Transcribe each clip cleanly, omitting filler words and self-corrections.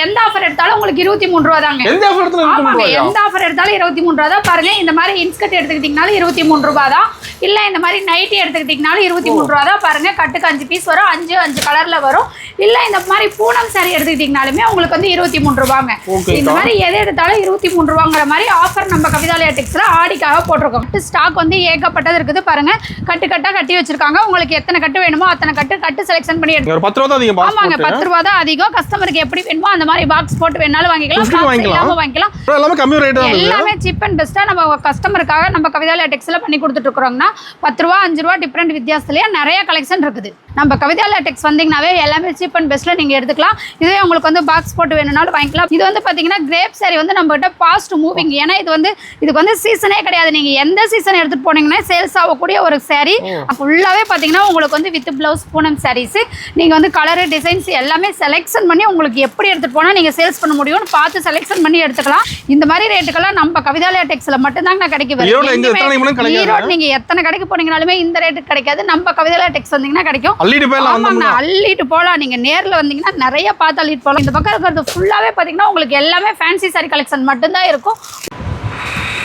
எந்த ஆஃபர் எடுத்தாலும் உங்களுக்கு 23 ரூபா தாங்க. எந்த ஆஃபர் எடுத்தாலும் 23 ரூபாயா? எந்த ஆஃபர் எடுத்தாலும் 23 ரூபா தான். பாருங்க இந்த மாதிரி இன்ஸ்கர்ட் எடுத்துக்கிட்டீங்கனாலும் 23 ரூபா தான். இல்ல இந்த மாதிரி நைட்டி எடுத்துக்கிட்டீங்கனாலும் 23 ரூபா தான். பாருங்க கட்டுக்கு 5 பீஸ் வரும், 5 கலர்ல வரும். இல்ல இந்த மாதிரி பூனம் சாரி எடுத்துக்கிட்டீங்கனாலுமே உங்களுக்கு வந்து 23 ரூபாங்க. இந்த மாதிரி எதை எடுத்தாலும் 23 ரூபாங்கிற மாதிரி ஆஃபர் நம்ம கவிதாலயா டெக்ஸ்ல ஆடிக்காக போட்டிருக்கோம். ஸ்டாக் வந்து ஏகப்பட்டது இருக்குது. பாருங்க கட்டு கட்டா கட்டி வச்சிருக்காங்க. உங்களுக்கு எத்தனை கட்டு வேணுமோ அத்தனை கட்டு செலக்ஷன் பண்ணி எடுத்து 10 ரூபா தான் அதிகம். ஆமாங்க 10 ரூபா தான் அதிகம். கஸ்டமருக்கு எப்படி வேணுமோ அந்த மாதிரி பாக்ஸ் போட்டு வேணாலும் வாங்கிக்கலாம், வாங்கிக்கலாம். எல்லாமே கம்மி ரேட் தான். எல்லாமே சீப் அண்ட் பெஸ்டா நம்ம கஸ்டமருக்காக நம்ம கவிதாலயா டெக்ஸ்ல பண்ணி கொடுத்துட்டு இருக்கோம்னா 10 ரூபா 5 ரூபா டிஃபரெண்ட் வித்தியாசத்துலயே நிறைய கலெக்ஷன் இருக்குது. நம்ம கவிதாலயா டெக்ஸ் வந்தீங்கன்னாவே எல்லாமே சீப் அண்ட் பெஸ்ட்ல நீங்க எடுத்துக்கலாம். இதுவே உங்களுக்கு வந்து பாக்ஸ் போட்டு வேணும்னாலும் வாங்கிக்கலாம். இது வந்து பாத்தீங்கன்னா கிரேப் சாரி வந்து நம்ம கிட்ட ஃபாஸ்ட் மூவிங். ஏன்னா இதுக்கு வந்து சீசனே கிடையாது. நீங்க எந்த சீசன் எடுத்துட்டு போனீங்கன்னா சேல்ஸ் ஆகக்கூடிய ஒரு சாரி. ஃபுல்லாவே பாத்தீங்கன்னா உங்களுக்கு வந்து வித் பிளவுஸ் பூனம் சாரீஸ். நீங்க வந்து கலர் டிசைன்ஸ் எல்லாமே செலக்ஷன் பண்ணி உங்களுக்கு எப்படி எடுத்துட்டு போனா நீங்க சேல்ஸ் பண்ண முடியும்னு பார்த்து செலக்ஷன் பண்ணி எடுத்துக்கலாம். இந்த மாதிரி ரேட்டுக்கெல்லாம் நம்ம கவிதாலயா டெக்ஸ்ல மட்டும்தாங்க கிடைக்கும். ஈரோடு நீங்க எத்தனை கடைக்கு போனீங்கனாலுமே இந்த ரேட்டுக்கு கிடைக்காது. நம்ம கவிதாலயா டெக்ஸ் வந்தீங்கன்னா கிடைக்கும். அள்ளிட்டு போலாம். நீங்க நேர்ல வந்தீங்கன்னா நிறைய பார்த்து அள்ளிட்டு போலாம். இந்த பக்கம் இருக்கிறது ஃபுல்லாவே பாத்தீங்கன்னா உங்களுக்கு எல்லாமே ஃபேன்சி சாரி கலெக்ஷன் மட்டும்தான் இருக்கும்.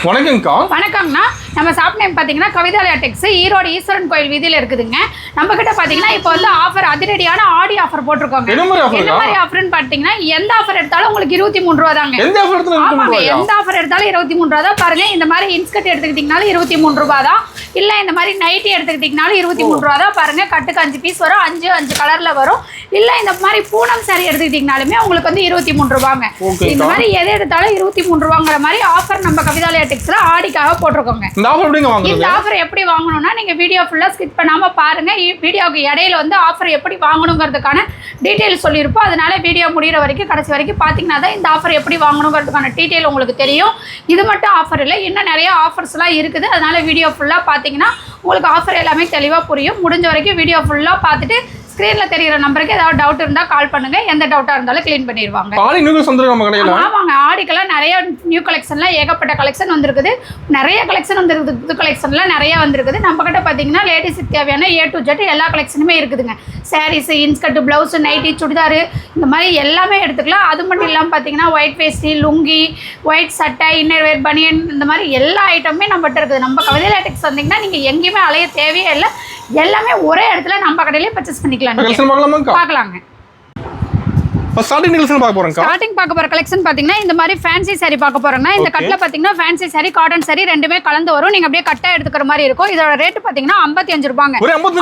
வணக்கம்க்கா. வணக்கம்ண்ணா. நம்ம ஷாப் நேம் பார்த்தீங்கன்னா கவிதாலயா டெக்ஸ், ஈரோடு ஈஸ்வரன் கோயில் வீதியில் இருக்குதுங்க. நம்ம கிட்ட பார்த்தீங்கன்னா இப்போ வந்து ஆஃபர் அதிரடியான ஆடி ஆஃபர் போட்டிருக்கோங்க. என்ன மாதிரி ஆஃபர்னு பார்த்தீங்கன்னா எந்த ஆஃபர் எடுத்தாலும் உங்களுக்கு 23 ரூபா தாங்க. எந்த ஆஃபர் எடுத்தாலும் 23 ரூபா தான். பாருங்க இந்த மாதிரி இன்ஸ்கர்ட் எடுத்துக்கிட்டீங்கனாலும் 23 ரூபா தான். இல்ல இந்த மாதிரி நைட்டி எடுத்துக்கிட்டீங்கனாலும் 23 ரூபா தான். பாருங்க கட்டுக்கு 5 பீஸ் வரும், 5 கலர்ல வரும். இல்ல இந்த மாதிரி பூனம் சாரி எடுத்துக்கிட்டீங்கனாலுமே உங்களுக்கு வந்து 23 ரூபாங்க. இந்த மாதிரி எதை எடுத்தாலும் 23 ரூபாங்கிற மாதிரி ஆஃபர் நம்ம கவிதாலயா டெக்ஸ்ல ஆடிக்காக போட்டிருக்கோங்க. இந்த ஆஃபர் எப்படி வாங்கணும்னா நீங்க வீடியோ ஃபுல்லா ஸ்கிப் பண்ணாம பாருங்க. வீடியோக்கு இடையில வந்து ஆஃபர் எப்படி வாங்கணுங்கிறதுக்கான டீடைல் சொல்லியிருப்போம். அதனால வீடியோ முடிகிற வரைக்கும் கடைசி வரைக்கும் பார்த்தீங்கன்னா தான் இந்த ஆஃபர் எப்படி வாங்கணுங்கிறதுக்கான டீடைல் உங்களுக்கு தெரியும். இது மட்டும் ஆஃபர் இல்லை, இன்னும் நிறைய ஆஃபர்ஸ்லாம் இருக்குது. அதனால வீடியோ ஃபுல்லாக பார்த்தீங்கன்னா உங்களுக்கு ஆஃபர் எல்லாமே தெளிவாக புரியும். முடிஞ்ச வரைக்கும் வீடியோ ஃபுல்லாக பார்த்துட்டு ஸ்க்ரீன்ல தெரியுற நம்பருக்கு ஏதாவது டவுட் இருந்தால் கால் பண்ணுங்க. எந்த டவுட்டாக இருந்தாலும் கிளீன் பண்ணிடுவாங்க. ஆமாங்க ஆடிக்கெல்லாம் நிறைய நியூ கலெக்ஷன்லாம் ஏகப்பட்ட கலெக்ஷன் வந்திருக்குது. நிறைய கலெக்ஷன் வந்திருக்குது. புது கலெக்ஷன்லாம் நிறைய வந்திருக்குது. நம்ம கிட்ட பார்த்தீங்கன்னா லேடிஸுக்கு தேவையான A to Z எல்லா கலெக்ஷனுமே இருக்குதுங்க. Saris, inskirt, blouse, nighty, churidar இந்த மாதிரி எல்லாமே எடுத்துக்கலாம். அது மட்டும் இல்லாமல் பார்த்தீங்கன்னா ஒயிட் வேஸ்டி, லுங்கி, ஒயிட் சட்டை, இன்னர் வேர், பனியன் இந்த மாதிரி எல்லா ஐட்டமுமே நம்மகிட்ட இருக்குது. நம்ம கவிதாலயா டெக்ஸ் வந்தீங்கன்னா நீங்கள் எங்கேயுமே அலைய தேவையே இல்லை. எல்லாமே ஒரே இடத்துல நம்ம கடையிலே பர்ச்சேஸ் பண்ணிக்கலாம். பார்க்கலாங்க. ஸ்டார்டிங் பார்க்க போற கலெக்ஷன் பாத்தீங்கன்னா இந்த மாதிரி ஃபேன்சி சாரி பார்க்க போறோம்னா இந்த கட்ல பாத்தீங்கன்னா ஃபேன்சி சாரி, காட்டன் சாரி ரெண்டுமே கலந்து வரும். நீங்க அப்படியே கட்டா எடுத்துக்கிற மாதிரி இருக்கும். இதோட ரேட் பாத்தீங்கன்னா 55 ரூபாங்க.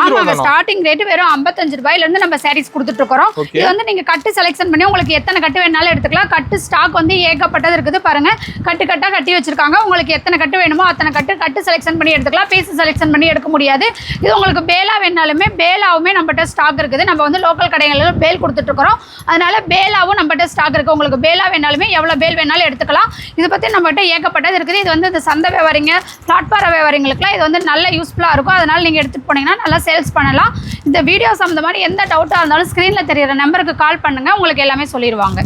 ஆமாங்க ஸ்டார்டிங் ரேட் வெறும் 55 ரூபாயில இருந்து நம்ம சாரீஸ் கொடுத்துட்டு இருக்கோம். இது வந்து நீங்க கட்டு செலக்ஷன் பண்ணி உங்களுக்கு எத்தனை கட்டு வேணாலும் எடுத்துக்கலாம். கட்டு ஸ்டாக் வந்து ஏகப்பட்டது இருக்குது. பாருங்க கட்டு கட்டா கட்டி வச்சிருக்காங்க. உங்களுக்கு எத்தனை கட்டு வேணுமோ அத்தனை கட்டு செலக்ஷன் பண்ணி எடுத்துக்கலாம். பீஸ் செலக்ஷன் பண்ணி எடுக்க முடியாது. இது உங்களுக்கு பேலா வேணாலுமே பேலாவுமே நம்மகிட்ட ஸ்டாக் இருக்குது. நம்ம வந்து லோக்கல் கடைகளில் பேல் கொடுத்துட்டு இருக்கோம். அதனால பேலாவும் நம்மகிட்ட ஸ்டாக் இருக்கு. உங்களுக்கு பேலா வேணாலுமே எவ்வளவு பேல் வேணாலும் எடுத்துக்கலாம். இது பத்தி நம்மகிட்ட ஏகப்பட்டது இருக்குது. இது வந்து இந்த சந்தை வியாபாரிங்க, பிளாட்பார வியாபாரிங்களுக்குலாம் இது வந்து நல்ல யூஸ்ஃபுல்லா இருக்கும். அதனால நீங்க எடுத்துட்டு போனீங்கன்னா நல்லா சேல்ஸ் பண்ணலாம். இந்த வீடியோ சம்பந்தமான எந்த டவுட்டா இருந்தாலும் ஸ்கிரீன்ல தெரியுற நம்பருக்கு கால் பண்ணுங்க. உங்களுக்கு எல்லாமே சொல்லிடுவாங்க.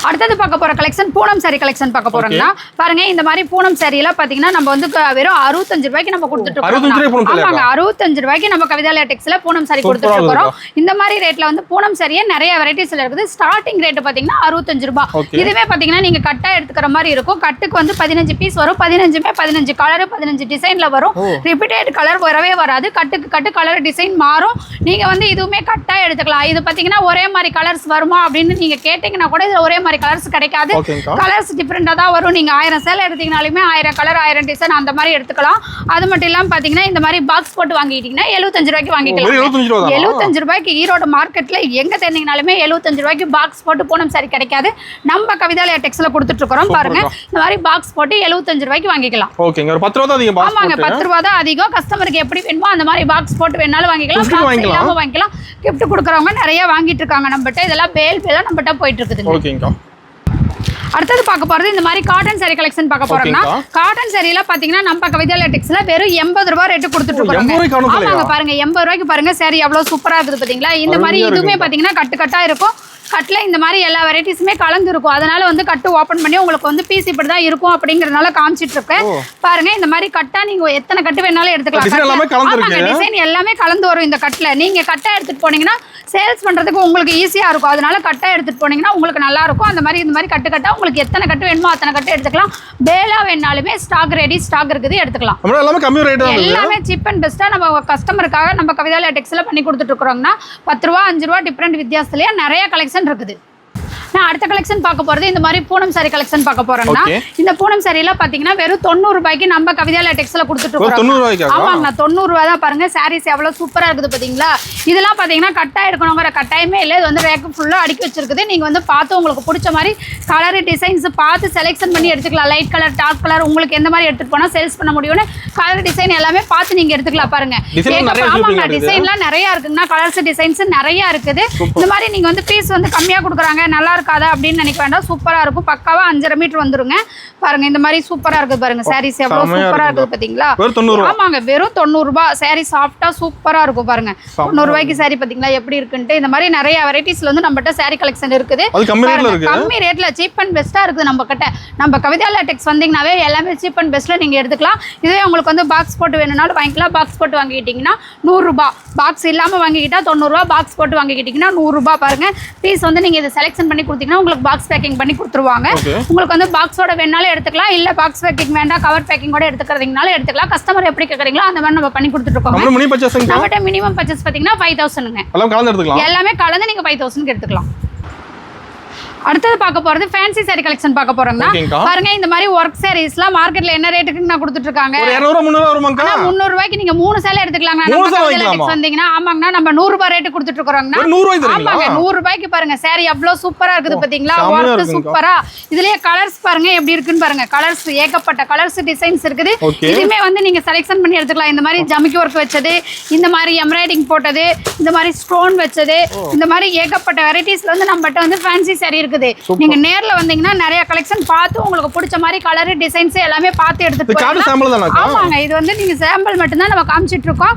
அடுத்தது பார்க்க போற கலெக்ஷன் பூனம் சாரி கலெக்ஷன் பார்க்க போறோம்னா பாருங்க இந்த மாதிரி பூனம் சாரியில பாத்தீங்கன்னா நம்ம வந்து வெறும் 65 ரூபாய்க்கு நம்ம கொடுத்துட்டு இருக்கோம். ஆமாங்க 65 ரூபாய்க்கு நம்ம கவிதாலயா டெக்ஸ்ல பூனம் சாரி கொடுத்துட்டு இருக்கோம். இந்த மாதிரி ரேட்ல வந்து பூனம் சாரியே நிறைய வெரைட்டிஸ்ல இருக்குது. ஸ்டார்டிங் ரேட் பாத்தீங்கன்னா 65 ரூபாய். இதுவே பாத்தீங்கன்னா நீங்க கட்டா எடுத்துக்கிற மாதிரி இருக்கும். கட்டுக்கு வந்து 15 பீஸ் வரும். 15மே 15 கலர் 15 டிசைன்ல வரும். ரிப்பீட்டட் கலர் வரவே வராது. கட்டுக்கு கட்டு கலர் டிசைன் மாறும். நீங்க வந்து இதுவுமே கட்டா எடுத்துக்கலாம். இது பாத்தீங்கன்னா ஒரே மாதிரி கலர்ஸ் வருமா அப்படின்னு நீங்க கேட்டீங்கன்னா கூட இது ஒரே மாதிரி கலர்ஸ் கிடைக்காது. கலர்ஸ் டிஃபரெண்டா தான் வரும். நீங்க 1000 சேலை எடுத்தீங்கனாலுமே 1000 கலர் 1000 டிசைன் அந்த மாதிரி எடுத்துக்கலாம். அது மட்டும் இல்லாம பாத்தீங்கன்னா இந்த மாதிரி பாக்ஸ் போட்டு வாங்கிட்டீங்கன்னா 75 ரூபாய்க்கு வாங்கிக்கலாம். 75 ரூபாய்க்கு ஈரோடு மார்க்கெட்ல எங்க தேர்ந்தீங்கனாலுமே 75 ரூபாய்க்கு பாக்ஸ் போட்டு பூனம் சாரி கிடைக்காது. நம்ம கவிதாலயா டெக்ஸ்ல கொடுத்துட்டு இருக்கோம். பாருங்க இந்த மாதிரி பாக்ஸ் போட்டு 75 ரூபாய்க்கு வாங்கிக்கலாம். ஓகேங்க. ஒரு 10 ரூபாய் தான் அதிகம். ஆமாங்க 10 ரூபாய் தான் அதிகம். கஸ்டமருக்கு எப்படி வேணுமோ அந்த மாதிரி பாக்ஸ் போட்டு வேணாலும் வாங்கிக்கலாம். வாங்கிக்கலாம். கிஃப்ட் கொடுக்குறவங்க நிறைய வாங்கிட்டு இருக்காங்க நம்மகிட்ட. இதெல்லாம் பேலா நம்மகிட்ட போயிட்டு இருக்குது. ஓகேங்க. அடுத்தது பார்க்க போறது இந்த மாதிரி காட்டன் சாரி கலெக்ஷன் பார்க்க போறோம்னா காட்டன் சாரியில பாத்தீங்கன்னா நம்ம கவிதாலயா டெக்ஸ்ல வெறும் 80 ரூபாய் ரேட் கொடுத்துட்டு இருக்கோம். ஆமாங்க பாருங்க 80 ரூபாய்க்கு பாருங்க சாரி எவ்வளவு சூப்பரா இருக்குது பாத்தீங்களா. இந்த மாதிரி இதுவுமே பாத்தீங்கன்னா கட்டு கட்டா இருக்கும். கட்ல இந்த மாதிரி எல்லா வெரைட்டிஸுமே கலந்து இருக்கும். அதனால வந்து கட்டு ஓபன் பண்ணி உங்களுக்கு வந்து பீஸ் இப்படி தான் இருக்கும் அப்படிங்கறதுனால காமிச்சிட்டு இருக்கேன். பாருங்க இந்த மாதிரி கட்டா நீங்க எத்தனை கட்டு வேணாலும் எடுத்துக்கலாம். டிசைன் எல்லாமே கலந்து வரும் இந்த கட்ல. நீங்க கட்டா எடுத்துட்டு போனீங்கன்னா சேல்ஸ் பண்றதுக்கு உங்களுக்கு ஈஸியா இருக்கும். அதனால கட்டா எடுத்துட்டு போனீங்கன்னா உங்களுக்கு நல்லா இருக்கும். அந்த மாதிரி இந்த மாதிரி கட்டு கட்டா உங்களுக்கு எத்தனை கட்டு வேணுமோ அத்தனை கட்டு எடுத்துக்கலாம். பேலா வேணாலுமே ஸ்டாக் ரெடி ஸ்டாக் இருக்குது எடுத்துக்கலாம். எல்லாமே கம்மி ரேட் தான். எல்லாமே சீப் அண்ட் பெஸ்டா நம்ம கஸ்டமருக்காக நம்ம கவிதா லேடெக்ஸ்ல பண்ணி கொடுத்துட்டு இருக்கோம்னா 10 ரூபா 5 ரூபா டிஃபரெண்ட் வித்தியாசத்திலேயே நிறைய கலெக்ஷன் இருக்குது. நான் அடுத்த கலெக்ஷன் பார்க்க போறது இந்த மாதிரி பூனம் சாரி கலெக்ஷன் பார்க்க போறேன்னா இந்த பூனம் சாரில பாத்தீங்கன்னா வெறும் 90 ரூபாய்க்கு நம்ம கவிதா லேடெக்ஸ்ல கொடுத்துட்டு இருக்கோம். ஆமாங்க 90 ரூபாய் தான். பாருங்க சாரீஸ் எவ்வளவு சூப்பரா இருக்குது பாத்தீங்களா. இதெல்லாம் பாத்தீங்கன்னா கட்டா எடுக்கணுங்கிற கட்டாயமே இல்லை. இது வந்து ரேக் ஃபுல்லா அடுக்கி வச்சிருக்குது. நீங்க வந்து பார்த்து உங்களுக்கு பிடிச்ச மாதிரி கலர் டிசைன்ஸ் பார்த்து செலெக்ஷன் பண்ணி எடுத்துக்கலாம். லைட் கலர் டார்க் கலர் உங்களுக்கு எந்த மாதிரி எடுத்துட்டு போனா சேல்ஸ் பண்ண முடியும்னு கலர் டிசைன் எல்லாமே பார்த்து நீங்க எடுத்துக்கலாம். பாருங்க ஆமாங்க டிசைன்லாம் நிறைய இருக்குங்கன்னா கலர்ஸ் டிசைன்ஸ் நிறைய இருக்குது. இந்த மாதிரி நீங்க வந்து பீஸ் வந்து கம்மியா கொடுக்குறாங்க நல்லா இருக்காதா அப்படின்னு நினைக்க வேண்டாம். சூப்பரா இருக்கும். பக்காவா 5.5 மீட்டர் வந்துருங்க. பாருங்க இந்த மாதிரி சூப்பரா இருக்குது பாருங்க. சாரீஸ் எவ்வளவு சூப்பரா இருக்குது பாத்தீங்களா. ஆமாங்க வெறும் 90 ரூபாய். சாரி சாஃப்டா சூப்பரா இருக்கும் பாருங்க. 90 ரூபாய்க்கு சாரி பாத்தீங்களா எப்படி இருக்குன்ட்டு. இந்த மாதிரி நிறைய வெரைட்டிஸ்ல வந்து நம்மகிட்ட சாரி கலெக்ஷன் இருக்குது. கம்மி ரேட்ல சீப் அண்ட் பெஸ்டா இருக்குது நம்ம கிட்ட. நம்ம கவிதா லேடெக்ஸ் வந்தீங்கன்னாவே எல்லாமே சீப் அண்ட் பெஸ்ட்ல நீங்க எடுத்துக்கலாம். இதே உங்களுக்கு வந்து பாக்ஸ் போட்டு வேணும்னாலும் வாங்கிக்கலாம். பாக்ஸ் போட்டு வாங்கிக்கிட்டீங்கன்னா 100 ரூபாய். பாக்ஸ் இல்லாம வாங்கிக்கிட்டா 90 ரூபாய். பாக்ஸ் போட்டு வாங்கிக்கிட்டீங்கன்னா 100 ரூபாய். பாருங்க பீஸ் வந்து நீங்க இதை செலக்ஷன் பண்ணி கொடுத்தீங்கன்னா உங்களுக்கு பாக்ஸ் பேக்கிங் பண்ணி கொடுத்துருவாங்க. உங்களுக்கு வந்து பாக்ஸோட வேணாலும் எடுத்துக்கலாம். இல்ல பாக்ஸ் பேக்கிங் வேண்டாம் கவர் பேக்கிங் கூட எடுத்துக்கிறதுனாலும் எடுத்துக்கலாம். கஸ்டமர் எப்படி கேக்குறீங்களோ அந்த மாதிரி நம்ம பண்ணி கொடுத்துட்டு இருக்கோம். நம்மகிட்ட மினிமம் பர்ச்சேஸ் பாத்தீங்கன்னா 5000 எல்லாமே கலந்து நீங்க 5000 எடுத்துக்கலாம். அடுத்தது பார்க்க போறது ஃபேன்சி சாரி கலெக்ஷன் பார்க்க போறோம்னா பாருங்க இந்த மாதிரி ஒர்க் சாரீஸ்லாம் மார்க்கெட்ல என்ன ரேட்டுக்கு நான் கொடுத்துட்டு இருக்காங்க. 200 300 வருமாங்க. 300 ரூபாய்க்கு நீங்க 3 சேலை எடுத்துக்கலாங்க. நம்ம வந்தீங்கன்னா ஆமாங்கனா நம்ம 100 ரூபாய் ரேட் கொடுத்துட்டு இருக்கோம்னா 100 ரூபாய் தரீங்களா? ஆமாங்க 100 ரூபாய்க்கு பாருங்க சாரி அவ்வளவு சூப்பரா இருக்குது பாத்தீங்களா. ஒர்க் சூப்பரா. இதுலயே கலர்ஸ் பாருங்க எப்படி இருக்குன்னு பாருங்க. கலர்ஸ் ஏகப்பட்ட கலர்ஸ் டிசைன்ஸ் இருக்குது. இதுமே வந்து நீங்க செலக்ஷன் பண்ணி எடுத்துக்கலாம். இந்த மாதிரி ஜமிக்கி ஒர்க் வச்சது, இந்த மாதிரி எம்ப்ராய்டிங் போட்டது, இந்த மாதிரி ஸ்டோன் வச்சது, இந்த மாதிரி ஏகப்பட்ட வெரைட்டிஸ்ல வந்து நம்மகிட்ட வந்து ஃபேன்சி சாரி இருக்குது. நீங்க நேர்ல வந்தீங்கன்னா நிறைய கலெக்ஷன் பார்த்து உங்களுக்கு பிடிச்ச மாதிரி கலர் டிசைன்ஸ் எல்லாமே பார்த்து எடுத்துட்டு போறீங்க. ஆமாங்க இது வந்து நீங்க சாம்பிள் மட்டும் தான் நம்ம காமிச்சிட்டு இருக்கோம்.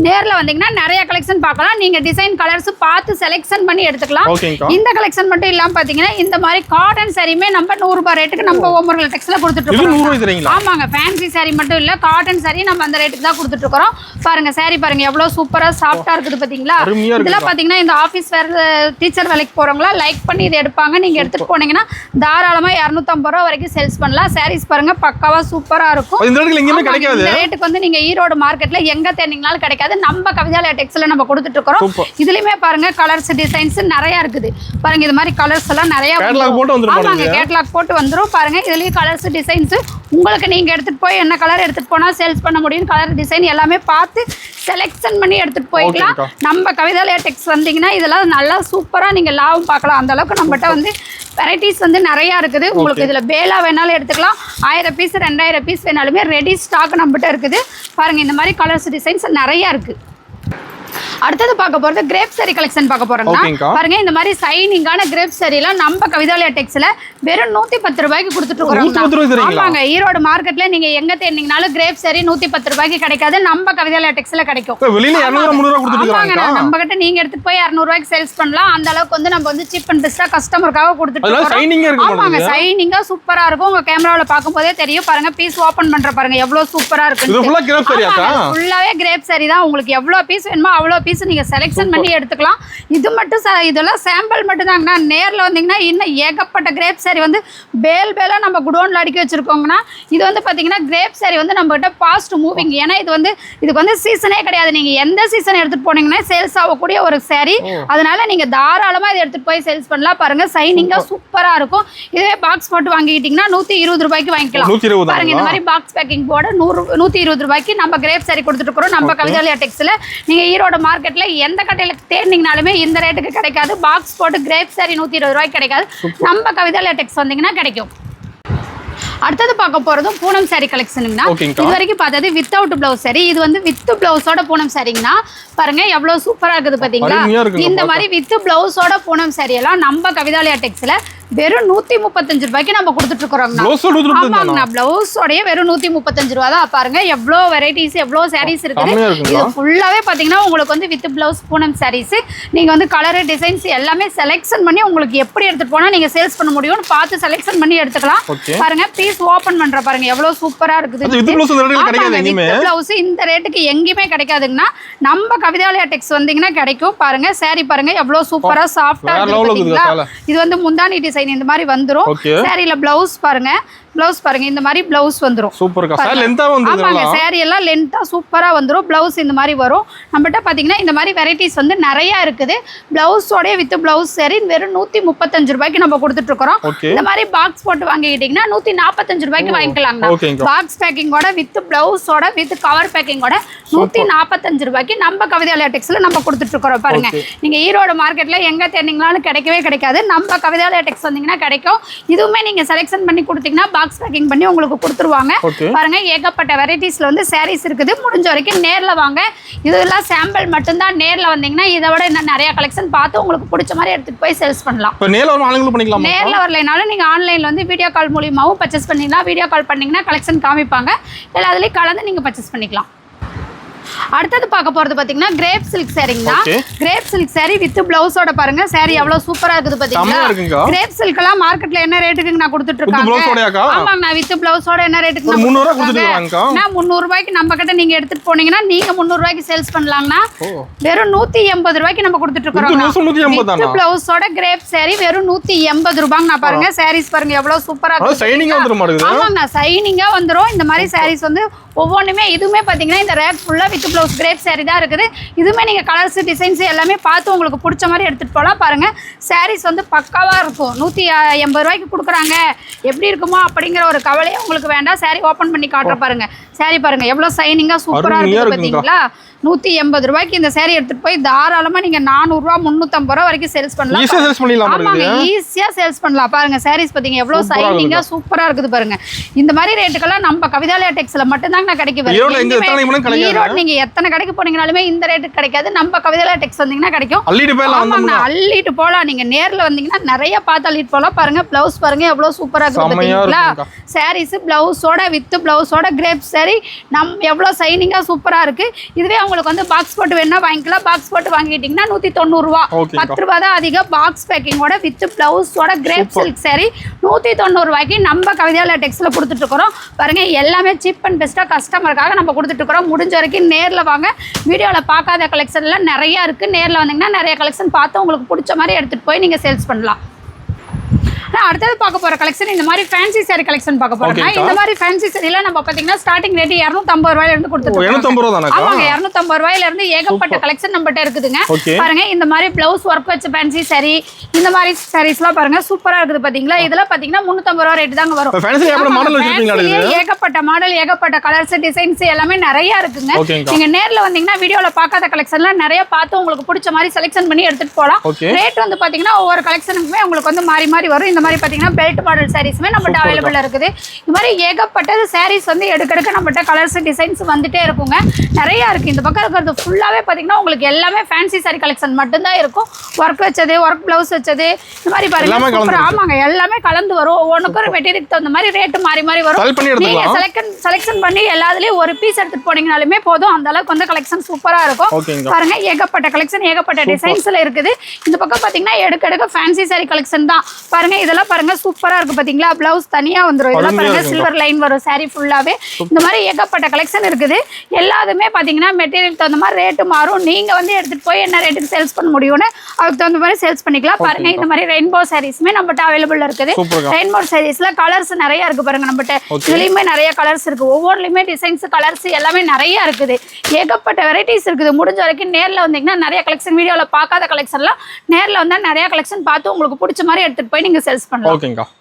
நேர்ல வந்தீங்கன்னா நிறைய கலெக்ஷன் பார்க்கலாம். நீங்க டிசைன் கலர்ஸ் பார்த்து செலக்ஷன் பண்ணி எடுத்துக்கலாம். இந்த கலெக்ஷன் மட்டும் இல்லாம பாத்தீங்கன்னா இந்த மாதிரி காட்டன் சாரியுமே நம்ம 100 ரூபாய் ரேட்டுக்கு நம்ம ஓமர்கள் டெக்ஸ்ல கொடுத்துட்டு இருக்கோம். ஆமாங்க ஃபேன்சி சாரி மட்டும் இல்ல காட்டன் சாரி நம்ம அந்த ரேட்டுக்கு தான் கொடுத்துட்டு இருக்கோம். பாருங்க சாரி பாருங்க எவ்வளவு சூப்பரா சாஃப்டா இருக்குது பாத்தீங்களா. இதெல்லாம் பாத்தீங்கன்னா இந்த ஆபீஸ் வேற டீச்சர் வேலைக்கு போறவங்களா லைக் பண்ணி இதை எடுப்பாங்க. நீங்க எடுத்துட்டு போனீங்கன்னா தாராளமா 250 ரூபாய் வரைக்கும் சேல்ஸ் பண்ணலாம். சாரீஸ் பாருங்க பக்காவா சூப்பரா இருக்கும். இந்த ரேட்டுக்கு வந்து நீங்க ஈரோடு மார்க்கெட்ல எங்க தேடிங்கனாலும் கிடைக்காது. நம்ம கவிதா லேடெக்ஸ்ல நம்ம கொடுத்துட்டு இருக்கோம். இதுலயுமே பாருங்க கலர்ஸ் டிசைன்ஸ் நிறைய இருக்குது. பாருங்க இது மாதிரி கலர்ஸ் எல்லாம் நிறைய ஆமாங்க கேட்டலாக் போட்டு வந்துரும். பாருங்க இதுலயும் கலர்ஸ் டிசைன்ஸ் உங்களுக்கு நீங்க எடுத்துட்டு போய் என்ன கலர் எடுத்துட்டு போனா சேல்ஸ் பண்ண முடியும். கலர் டிசைன் எல்லாமே பார்த்து செலக்ஷன் பண்ணி எடுத்துட்டு போய்க்கலாம். நம்ம கவிதா லேடெக்ஸ் வந்தீங்கன்னா இதெல்லாம் நல்லா சூப்பரா நீங்க லாபம் பார்க்கலாம். அந்த அளவுக்கு நம்மகிட்ட வந்து வெரைட்டிஸ் வந்து நிறைய இருக்குது. உங்களுக்கு இதுல பேலா வேணாலும் எடுத்துக்கலாம். 1000 பீஸ் 2000 பீஸ் வேணாலுமே ரெடி ஸ்டாக் நம்மகிட்ட இருக்குது. பாருங்க இந்த மாதிரி கலர்ஸ் டிசைன்ஸ் நிறைய இருக்கு. அடுத்தது பார்க்க போறது கிரேப் சாரி கலெக்ஷன் பார்க்க போறோம்னா பாருங்க இந்த மாதிரி சைனிங்கான கிரேப் சாரிலாம் நம்ம கவிதா லேடெக்ஸ்ல வெறும் 110 ரூபாய்க்கு கொடுத்துட்டு இருக்கோம். ஆமாங்க ஈரோடு மார்க்கெட்ல நீங்க எங்க தேடிங்கனாலும் கிரேப் சாரி 110 ரூபாய்க்கு கிடைக்காது. நம்ம கவிதா லேடெக்ஸ்ல கிடைக்கும். நம்ம கிட்ட நீங்க எடுத்துட்டு போய் 200 ரூபாய்க்கு சேல்ஸ் பண்ணலாம். அந்த அளவுக்கு வந்து நம்ம வந்து சீப் அண்ட் பெஸ்டா கஸ்டமருக்காக கொடுத்துட்டு இருக்கோம். ஆமாங்க சைனிங்கா சூப்பரா இருக்கும். உங்க கேமரால பாக்கும்போதே தெரியும். பாருங்க பீஸ் ஓபன் பண்ற பாருங்க எவ்வளவு சூப்பரா இருக்கு. ஃபுல்லாவே கிரேப் சாரி தான். உங்களுக்கு எவ்வளவு பீஸ் வேணுமோ அவ்வளவு பீஸ் நீங்க செலக்ஷன் பண்ணி எடுத்துக்கலாம். இது மட்டும் இதெல்லாம் சாம்பிள் மட்டும் தாங்கண்ணா. நேர்ல வந்தீங்கன்னா இன்னும் ஏகப்பட்ட கிரேப் சாரி வந்து பேலா நம்ம குடோன்ல அடுக்கி வச்சிருக்கோங்கன்னா இது வந்து பாத்தீங்கன்னா கிரேப் சாரி வந்து நம்ம கிட்ட ஃபாஸ்ட் மூவிங். ஏன்னா இதுக்கு வந்து சீசனே கிடையாது. நீங்க எந்த சீசன் எடுத்துட்டு போனீங்கன்னா சேல்ஸ் ஆகக்கூடிய ஒரு சாரி. அதனால நீங்க தாராளமா இதை எடுத்துட்டு போய் சேல்ஸ் பண்ணலாம். பாருங்க சைனிங்கா சூப்பரா இருக்கும். இதுவே பாக்ஸ் போட்டு வாங்கிக்கிட்டீங்கன்னா 120 ரூபாய்க்கு வாங்கிக்கலாம். பாருங்க இந்த மாதிரி பாக்ஸ் பேக்கிங் போட 120 ரூபாய்க்கு நம்ம கிரேப் சாரி கொடுத்துட்டு இருக்கோம். நம்ம கவிதா லேடெக்ஸ்ல நீங்க ஈரோடு மார்க்கெட்ல எந்த கடையில தேடினீங்கனாலுமே இந்த ரேட்டுக்கு கிடைக்காது. பாக்ஸ் போட்டு கிரேப் சாரி 120 ரூபாய்க்கு கிடைக்காது. நம்ம கவிதா லேடெக்ஸ் வந்தீங்கன்னா கிடைக்கும். அடுத்தது பார்க்க போறதும் பூனம் சாரி கலெக்ஷனுங்கண்ணா. இது வரைக்கும் பார்த்தது வித்தவுட் பிளவுஸ் சாரி. இது வந்து வித் பிளவுஸோட பூனம் சாரிங்கண்ணா. பாருங்க எவ்வளவு சூப்பரா இருக்குது பாத்தீங்களா. இந்த மாதிரி வித் பிளவுஸோட பூனம் சாரி எல்லாம் நம்ம கவிதா லேடெக்ஸ்ல வெறும் 135 ரூபாய்க்கு நம்ம கொடுத்துட்டு இருக்கோம். ஆமாங்கண்ணா, பிளவுஸோடய வெறும் 135 ரூபா தான். பாருங்க எவ்வளோ வெரைட்டிஸ், எவ்வளோ சாரீஸ் இருக்குது. இது ஃபுல்லாவே பாத்தீங்கன்னா உங்களுக்கு வந்து வித் பிளவுஸ் பூனம் சாரீஸ். நீங்க வந்து கலர் டிசைன்ஸ் எல்லாமே செலக்ஷன் பண்ணி உங்களுக்கு எப்படி எடுத்துட்டு போனா நீங்க சேல்ஸ் பண்ண முடியும்னு பார்த்து செலக்ஷன் பண்ணி எடுத்துக்கலாம். பாருங்க பீஸ் ஓபன் பண்ற பாருங்க எவ்வளவு சூப்பரா இருக்குது. பிளவுஸ் இந்த ரேட்டுக்கு எங்கேயுமே கிடைக்காதுங்கன்னா நம்ம கவிதாலயா டெக்ஸ் வந்தீங்கன்னா கிடைக்கும். பாருங்க சாரி பாருங்க எவ்வளவு சூப்பரா சாஃப்டா இருக்கு. இது வந்து முந்தானி டிசைன் இந்த மாதிரி வந்துரும். சாரில பிளவுஸ் பாருங்க, பிளவுஸ் பாருங்க இந்த மாதிரி பிளவுஸ் வந்துரும். சூப்பர்க்கா, சாரி லெந்தா வந்துருது. ஆமாங்க, சாரி எல்லாம் லெந்தா சூப்பரா வந்துரும். பிளவுஸ் இந்த மாதிரி வரும். நம்மட்ட பாத்தீங்கன்னா இந்த மாதிரி வெரைட்டிஸ் வந்து நிறைய இருக்குது. பிளவுஸோட வித் பிளவுஸ் சாரி வெறும் 135 ரூபாய்க்கு நம்ம கொடுத்துட்டு இருக்கோம். இந்த மாதிரி பாக்ஸ் போட்டு வாங்கிட்டீங்கன்னா 145 ரூபாய்க்கு வாங்கிக்கலாங்க. பாக்ஸ் பேக்கிங்கோட வித் பிளவுஸோட வித் கவர் பேக்கிங்கோட 145 ரூபாய்க்கு நம்ம கவிதாலயா டெக்ஸ்ல நம்ம கொடுத்துட்டு இருக்கோம். பாருங்க நீங்க ஈரோடு மார்க்கெட்ல எங்க தேடிங்களாலும் கிடைக்கவே கிடைக்காது. நம்ம கவிதாலயா டெக்ஸ் வந்தீங்கன்னா கிடைக்கும். இதுவுமே நீங்க செலக்ஷன் பண்ணி கொடுத்தீங்கன்னா பாக்ஸ் பேக்கிங் பண்ணி உங்களுக்கு கொடுத்துருவாங்க. பாருங்க ஏகப்பட்ட வெரைட்டிஸ்ல வந்து சாரீஸ் இருக்குது. முடிஞ்ச வரைக்கும் நேர்ல வாங்க. இதெல்லாம் சாம்பிள் மட்டும்தான். நேர்ல வந்தீங்கன்னா இதை விட இன்னும் நிறைய கலெக்ஷன் பார்த்து உங்களுக்கு பிடிச்ச மாதிரி எடுத்துட்டு போய் சேல்ஸ் பண்ணலாம். நேர்ல வரலைனாலும் நீங்க ஆன்லைன்ல வந்து வீடியோ கால் மூலியமாவும் பர்ச்சேஸ் பண்ணீங்கன்னா, வீடியோ கால் பண்ணீங்கன்னா கலெக்ஷன் காமிப்பாங்க. எல்லாத்துலயும் கலந்து நீங்க பர்ச்சேஸ் பண்ணிக்கலாம். அடுத்தது பார்க்க போறது பாத்தீங்கன்னா கிரேப் சில்க் சாரிங்கண்ணா. கிரேப் சில்க் சாரி வித் பிளவுஸோட பாருங்க. சாரி எவ்வளவு சூப்பரா இருக்குது பாத்தீங்களா. கிரேப் சில்க் எல்லாம் மார்க்கெட்ல என்ன ரேட்டுக்கு நான் கொடுத்துட்டு இருக்கேன். ஆமாங்கண்ணா, வித் பிளவுஸோட என்ன ரேட்டுக்கு 300 ரூபாய்க்கு நம்ம கிட்ட நீங்க எடுத்துட்டு போனீங்கன்னா நீங்க 300 ரூபாய்க்கு சேல்ஸ் பண்ணலாம்னா வெறும் 180 ரூபாய்க்கு நம்ம கொடுத்துட்டு இருக்கோம். வித் பிளவுஸோட கிரேப் சாரி வெறும் 180 ரூபாய்ங்க. நான் பாருங்க சாரீஸ் பாருங்க எவ்வளவு சூப்பரா இருக்கு. ஆமாங்கண்ணா, சைனிங்கா வந்துரும். இந்த மாதிரி சாரீஸ் வந்து ஒவ்வொன்றுமே இதுவுமே பார்த்தீங்கன்னா இந்த ரேக் ஃபுல்லாக வித் ப்ளவுஸ் கிரேப் சாரி தான் இருக்குது. இதுவுமே நீங்கள் கலர்ஸ் டிசைன்ஸ் எல்லாமே பார்த்து உங்களுக்கு பிடிச்ச மாதிரி எடுத்துகிட்டு போகலாம். பாருங்கள் சாரீஸ் வந்து பக்காவாக இருக்கும். 180 ரூபாய்க்கு கொடுக்குறாங்க, எப்படி இருக்குமோ அப்படிங்கிற ஒரு கவலையே உங்களுக்கு வேண்டாம். சாரி ஓப்பன் பண்ணி காட்டுற பாருங்க. சாரி பாருங்க எவ்வளோ சைனிங்காக சூப்பராக இருக்குது பார்த்தீங்களா. 180 ரூபாய்க்கு இந்த சாரி எடுத்துட்டு போய் தாராளமா நீங்க 400 ரூபா 350 ரூபா வரைக்கும் சேல்ஸ் பண்ணலாம். ஆமாங்க, ஈஸியா சேல்ஸ் பண்ணலாம். பாருங்க சாரீஸ் பாத்தீங்க எவ்வளவு சைனிங்கா சூப்பரா இருக்குது பாருங்க. இந்த மாதிரி ரேட்டுக்கெல்லாம் நம்ம கவிதாலயா டெக்ஸ்ல மட்டும் தான் கிடைக்கும். ஈரோடு நீங்க எத்தனை கடைக்கு போனீங்கனாலுமே இந்த ரேட்டுக்கு கிடைக்காது. நம்ம கவிதாலயா டெக்ஸ் வந்தீங்கன்னா கிடைக்கும். ஆமாங்க, அள்ளிட்டு போலாம். நீங்க நேர்ல வந்தீங்கன்னா நிறைய பார்த்து அள்ளிட்டு போலாம். பாருங்க பிளவுஸ் பாருங்க எவ்வளவு சூப்பரா இருக்கு பாத்தீங்களா. சாரீஸ் பிளவுஸோட வித் பிளவுஸோட கிரேப் சாரி எவ்வளவு சைனிங்கா சூப்பரா இருக்கு. இதுவே உங்களுக்கு வந்து பாக்ஸ் போட்டு வேணா வாங்கிக்கலாம். பாக்ஸ் போட்டு வாங்கிட்டீங்கன்னா 190 ரூபா, 10 ரூபா தான் அதிகம். பாக்ஸ் பேக்கிங்கோட வித் பிளவுஸோட கிரேப் சில்க் சாரி 190 ரூபாய்க்கு நம்ம கவிதாலயா டெக்ஸ்ல கொடுத்துட்டு இருக்கிறோம். பாருங்க எல்லாமே சீப் அண்ட் பெஸ்ட்டாக கஸ்டமருக்காக நம்ம கொடுத்துட்டு இருக்கிறோம். முடிஞ்ச வரைக்கும் நேரில் வாங்க. வீடியோவில் பார்க்காத கலெக்ஷன்லாம் நிறையா இருக்குது. நேரில் வந்தீங்கன்னா நிறைய கலெக்ஷன் பார்த்து உங்களுக்கு பிடிச்ச மாதிரி எடுத்துகிட்டு போய் நீங்கள் சேல்ஸ் பண்ணலாம். அடுத்தது பார்க்க போற கலெக்ஷன் இந்த மாதிரி ஃபேன்சி சாரி கலெக்ஷன் பார்க்க போறோம்னா இந்த மாதிரி ஃபேன்சி சாரில நம்ம பாத்தீங்கன்னா ஸ்டார்டிங் ரேட் 250 ரூபாயில இருந்து கொடுத்துட்டு இருக்கோம். 250 ரூபாய் தானே? ஆமாங்க, 250 ரூபாயில இருந்து ஏகப்பட்ட கலெக்ஷன் நம்மட்ட இருக்குதுங்க. பாருங்க இந்த மாதிரி ப்ளவுஸ் வர்க் வச்ச ஃபேன்சி சாரி, இந்த மாதிரி சாரீஸ்லாம் பாருங்க சூப்பரா இருக்குது பாத்தீங்களா. இதெல்லாம் பாத்தீங்கன்னா 350 ரூபாய் ரேட் தாங்க வரும். ஃபேன்சி ஏகப்பட்ட மாடல் வச்சிருக்கீங்க. ஏகப்பட்ட மாடல், ஏகப்பட்ட கலர்ஸ், டிசைன்ஸ் எல்லாமே நிறைய இருக்குங்க. நீங்க நேர்ல வந்தீங்கன்னா வீடியோல பார்க்காத கலெக்ஷன்லாம் நிறைய பார்த்து உங்களுக்கு பிடிச்ச மாதிரி செலக்ஷன் பண்ணி எடுத்துட்டு போலாம். ரேட் வந்து பாத்தீங்கன்னா ஒவ்வொரு கலெக்ஷனுக்குமே உங்களுக்கு வந்து மாறி மாறி வரும். இந்த மாதிரி பாத்தீங்கன்னா பெல்ட் மாடல் சாரீஸ்மே நம்மட்ட அவைலபிள் இருக்குது. இந்த மாதிரி ஏகப்பட்டது சாரீஸ் வந்து எடுக்க நம்மட்ட கலர்ஸ் டிசைன்ஸ் வந்துட்டே இருக்குங்க. நிறைய இருக்கு. இந்த பக்கம் இருக்கிறது ஃபுல்லாவே பாத்தீங்கன்னா உங்களுக்கு எல்லாமே ஃபேன்சி சாரி கலெக்ஷன் மட்டும்தான் இருக்கும். ஒர்க் வச்சது, ஒர்க் பிளவுஸ் வச்சது, இந்த மாதிரி பாருங்க. ஆமாங்க, எல்லாமே கலந்து வரும். ஒவ்வொன்றுக்கும் மெட்டீரியல் தகுந்த மாதிரி ரேட்டு மாறி மாறி வரும். நீங்க செலக்ஷன் பண்ணி எல்லாத்துலயும் ஒரு பீஸ் எடுத்துட்டு போனீங்கனாலுமே போதும். அந்த அளவுக்கு வந்து கலெக்ஷன் சூப்பரா இருக்கும். பாருங்க ஏகப்பட்ட கலெக்ஷன், ஏகப்பட்ட டிசைன்ஸ்ல இருக்குது. இந்த பக்கம் பாத்தீங்கன்னா எடுக்க ஃபேன்சி சாரி கலெக்ஷன் தான். பாருங்க இதெல்லாம் பாருங்க சூப்பரா இருக்கு பாத்தீங்களா. பிளவுஸ் தனியா வந்துரும். இதெல்லாம் பாருங்க சில்வர் லைன் வரும் சாரி ஃபுல்லாவே. இந்த மாதிரி ஏகப்பட்ட கலெக்ஷன் இருக்குது. எல்லாத்துமே பாத்தீங்கன்னா மெட்டீரியல் தகுந்த மாதிரி ரேட்டு மாறும். நீங்க வந்து எடுத்துட்டு போய் என்ன ரேட்டுக்கு சேல்ஸ் பண்ண முடியும்னு அதுக்கு தகுந்த மாதிரி சேல்ஸ் பண்ணிக்கலாம். பாருங்க இந்த மாதிரி ரெயின்போ சாரீஸ்மே நம்மகிட்ட அவைலபிள் இருக்குது. ரெயின்போ சாரீஸ்ல கலர்ஸ் நிறைய இருக்கு பாருங்க. நம்மகிட்ட இதுலயுமே நிறைய கலர்ஸ் இருக்கு. ஒவ்வொருலயுமே டிசைன்ஸ், கலர்ஸ் எல்லாமே நிறைய இருக்குது. ஏகப்பட்ட வெரைட்டிஸ் இருக்குது. முடிஞ்ச வரைக்கும் நேர்ல வந்தீங்கன்னா நிறைய கலெக்ஷன், வீடியோல பார்க்காத கலெக்ஷன்லாம் நேர்ல வந்தா நிறைய கலெக்ஷன் பார்த்து உங்களுக்கு பிடிச்ச மாதிரி எடுத்துட்டு போய் நீங்க சேல்ஸ் பண்ணலாம்.